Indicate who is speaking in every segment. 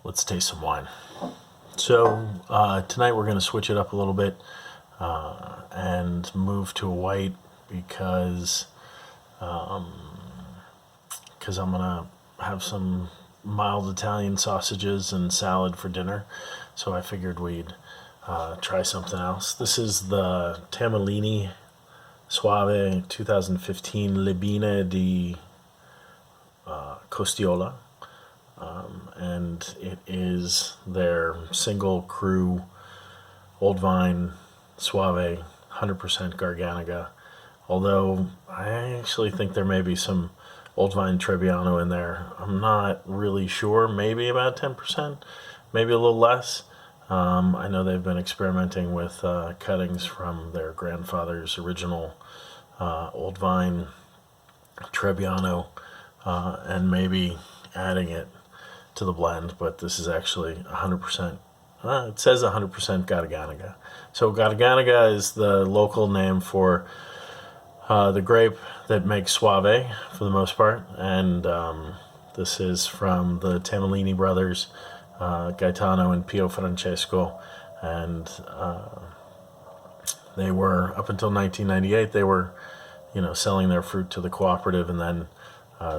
Speaker 1: Let's taste some wine. So tonight we're going to switch it up a little bit and move to a white because I'm going to have some mild Italian sausages and salad for dinner. So I figured we'd try something else. This is the Tamellini Soave 2015 Bine di Costiola. And it is their single cru old vine Soave 100% Garganega. Although I actually think there may be some old vine Trebbiano in there. I'm not really sure. Maybe about 10%, maybe a little less. I know they've been experimenting with cuttings from their grandfather's original old vine Trebbiano and maybe adding it to the blend, but this is actually 100%. It says 100% Garganega. So Garganega is the local name for the grape that makes Soave for the most part, and this is from the Tamellini brothers, Gaetano and Pio Francesco, and they were, up until 1998, they were, selling their fruit to the cooperative, and then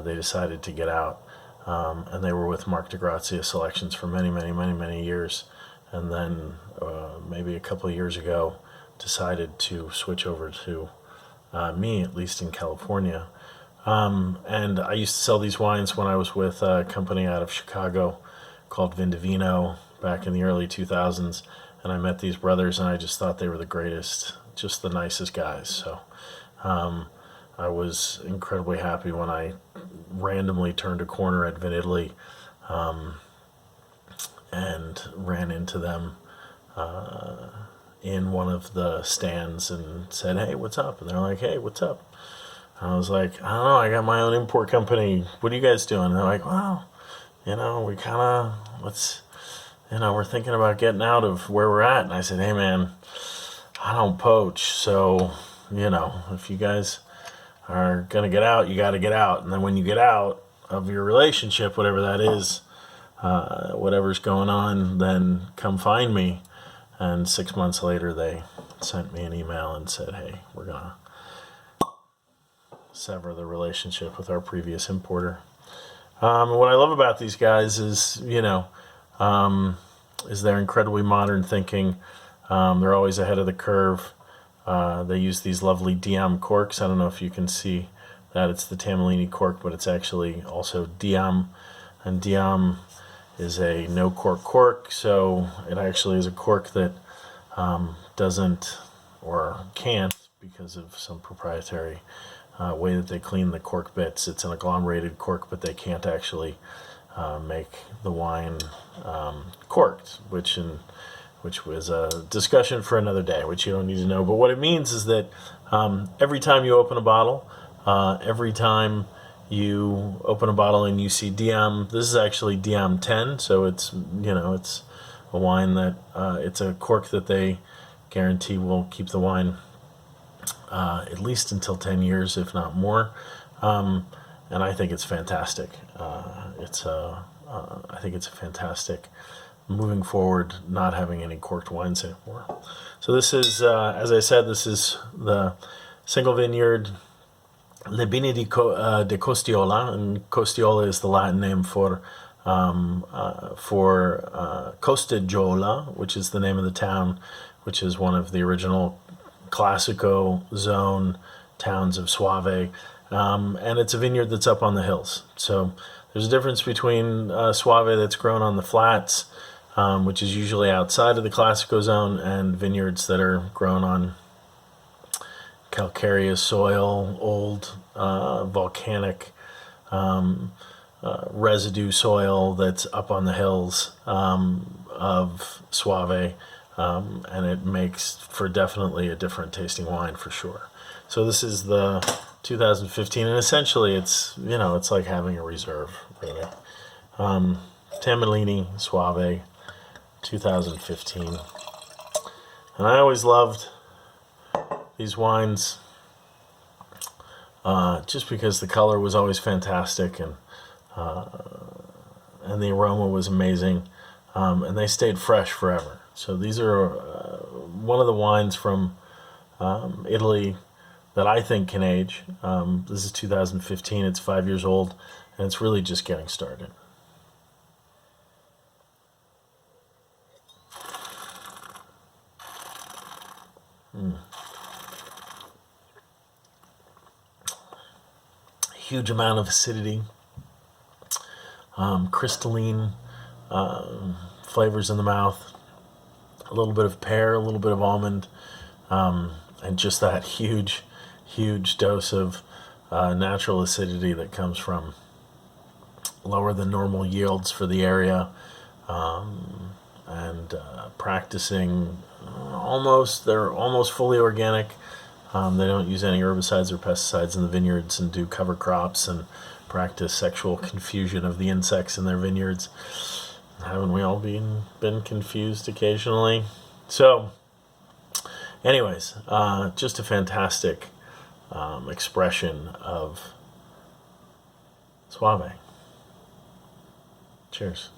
Speaker 1: they decided to get out. And they were with Mark DeGrazia Selections for many years, and then maybe a couple of years ago decided to switch over to me, at least in California. And I used to sell these wines when I was with a company out of Chicago called Vindivino back in the early 2000s, and I met these brothers and I just thought they were the greatest, just the nicest guys. So I was incredibly happy when I randomly turned a corner at Vin Italy and ran into them in one of the stands and said, "Hey, what's up?" And they're like, "Hey, what's up?" And I was like, "I don't know, I got my own import company. What are you guys doing?" And they're like, "Well, we kind of, we're thinking about getting out of where we're at." And I said, "Hey, man, I don't poach. So, if you guys are going to get out, you got to get out. And then when you get out of your relationship, whatever that is, whatever's going on, then come find me." And 6 months later, they sent me an email and said, "Hey, we're going to sever the relationship with our previous importer." What I love about these guys is, is their incredibly modern thinking. They're always ahead of the curve. They use these lovely Diam corks. I don't know if you can see that. It's the Tamellini cork, but it's actually also Diam. And Diam is a no cork cork, so it actually is a cork that doesn't or can't, because of some proprietary way that they clean the cork bits. It's an agglomerated cork, but they can't actually make the wine corked, which was a discussion for another day, which you don't need to know. But what it means is that every time you open a bottle, every time you open a bottle and you see Diam, this is actually Diam 10, so it's a wine that it's a cork that they guarantee will keep the wine at least until 10 years, if not more. And I think it's fantastic. I think it's a fantastic moving forward, not having any corked wines anymore. So this is, as I said, this is the single vineyard Le Bine di Costiola, and Costiola is the Latin name for Costiola, which is the name of the town, which is one of the original Classico zone towns of Soave, and it's a vineyard that's up on the hills. So there's a difference between Soave that's grown on the flats, which is usually outside of the Classico zone, and vineyards that are grown on calcareous soil, old volcanic residue soil that's up on the hills of Soave, and it makes for definitely a different tasting wine for sure. So this is the 2015, and essentially it's it's like having a reserve, really. Tamellini Soave 2015, and I always loved these wines just because the color was always fantastic, and and the aroma was amazing, and they stayed fresh forever. So these are one of the wines from Italy that I think can age. This is 2015. It's 5 years old, and it's really just getting started. Huge amount of acidity, crystalline flavors in the mouth, a little bit of pear, a little bit of almond, and just that huge dose of natural acidity that comes from lower than normal yields for the area, and practicing they're almost fully organic. They don't use any herbicides or pesticides in the vineyards and do cover crops and practice sexual confusion of the insects in their vineyards. Haven't we all been confused occasionally? So, anyways, just a fantastic expression of Soave. Cheers.